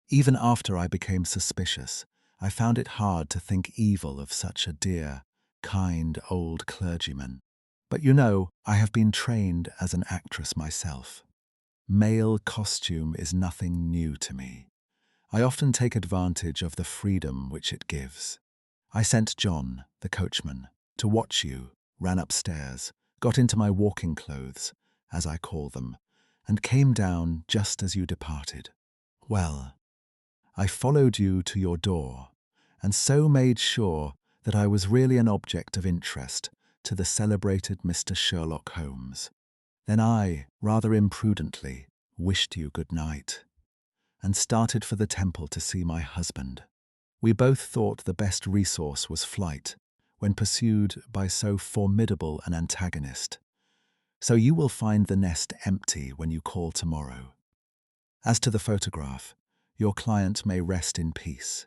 Speaker 1: Even after I became suspicious, I found it hard to think evil of such a dear, kind old clergyman. But you know, I have been trained as an actress myself. Male costume is nothing new to me. I often take advantage of the freedom which it gives. I sent John, the coachman, to watch you, ran upstairs, got into my walking clothes, as I call them, and came down just as you departed. Well, I followed you to your door, and so made sure that I was really an object of interest to the celebrated Mr. Sherlock Holmes. Then I, rather imprudently, wished you good night, and started for the temple to see my husband. We both thought the best resource was flight, when pursued by so formidable an antagonist. So you will find the nest empty when you call tomorrow. As to the photograph, your client may rest in peace.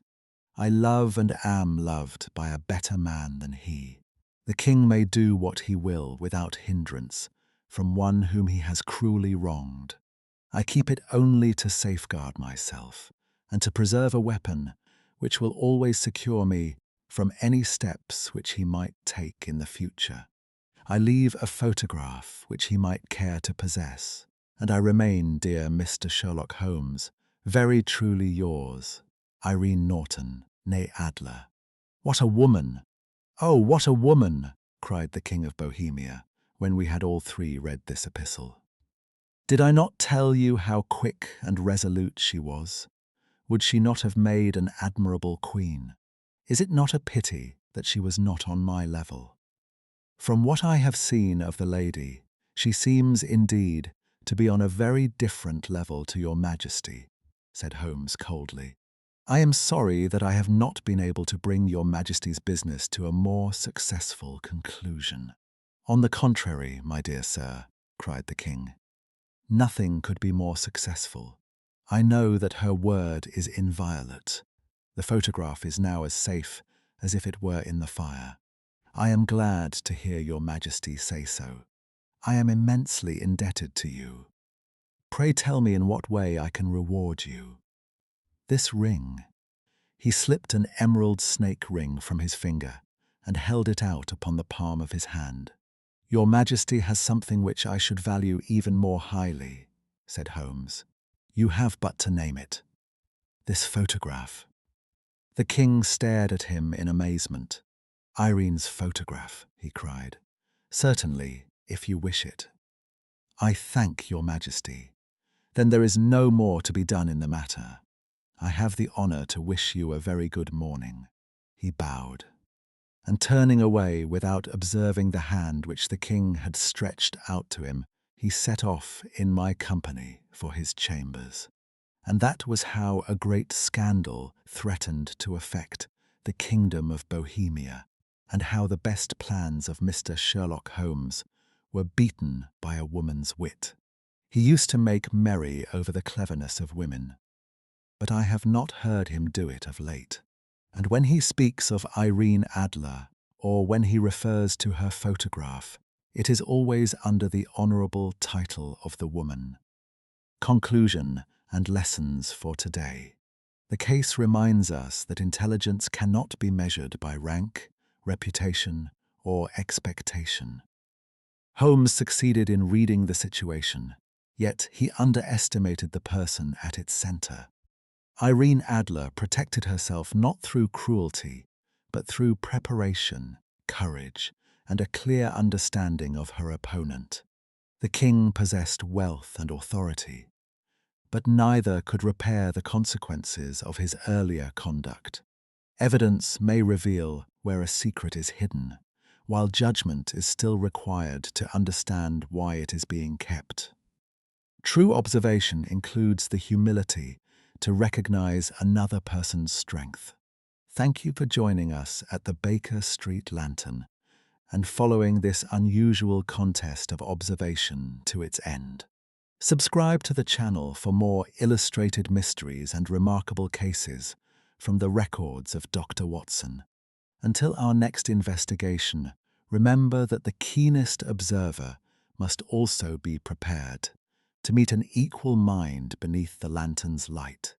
Speaker 1: I love and am loved by a better man than he. The king may do what he will without hindrance from one whom he has cruelly wronged. I keep it only to safeguard myself and to preserve a weapon which will always secure me from any steps which he might take in the future. I leave a photograph which he might care to possess, and I remain, dear Mr. Sherlock Holmes, very truly yours, Irene Norton, née Adler. What a woman! Oh, what a woman! Cried the King of Bohemia, when we had all three read this epistle. Did I not tell you how quick and resolute she was? Would she not have made an admirable queen? Is it not a pity that she was not on my level? From what I have seen of the lady, she seems indeed to be on a very different level to your Majesty, said Holmes coldly. I am sorry that I have not been able to bring your Majesty's business to a more successful conclusion. On the contrary, my dear sir, cried the king, nothing could be more successful. I know that her word is inviolate. The photograph is now as safe as if it were in the fire. I am glad to hear your Majesty say so. I am immensely indebted to you. Pray tell me in what way I can reward you. This ring. He slipped an emerald snake ring from his finger and held it out upon the palm of his hand. Your Majesty has something which I should value even more highly, said Holmes. You have but to name it. This photograph. The king stared at him in amazement. Irene's photograph, he cried. Certainly, if you wish it. I thank your Majesty. Then there is no more to be done in the matter. I have the honor to wish you a very good morning. He bowed, and turning away without observing the hand which the king had stretched out to him, he set off in my company for his chambers. And that was how a great scandal threatened to affect the kingdom of Bohemia, and how the best plans of Mr. Sherlock Holmes were beaten by a woman's wit. He used to make merry over the cleverness of women, but I have not heard him do it of late. And when he speaks of Irene Adler, or when he refers to her photograph, it is always under the honorable title of the woman. Conclusion and lessons for today. The case reminds us that intelligence cannot be measured by rank, reputation, or expectation. Holmes succeeded in reading the situation, yet he underestimated the person at its center. Irene Adler protected herself not through cruelty, but through preparation, courage, and a clear understanding of her opponent. The king possessed wealth and authority, but neither could repair the consequences of his earlier conduct. Evidence may reveal where a secret is hidden, while judgment is still required to understand why it is being kept. True observation includes the humility to recognize another person's strength. Thank you for joining us at the Baker Street Lantern and following this unusual contest of observation to its end. Subscribe to the channel for more illustrated mysteries and remarkable cases from the records of Dr. Watson. Until our next investigation, remember that the keenest observer must also be prepared to meet an equal mind beneath the lantern's light.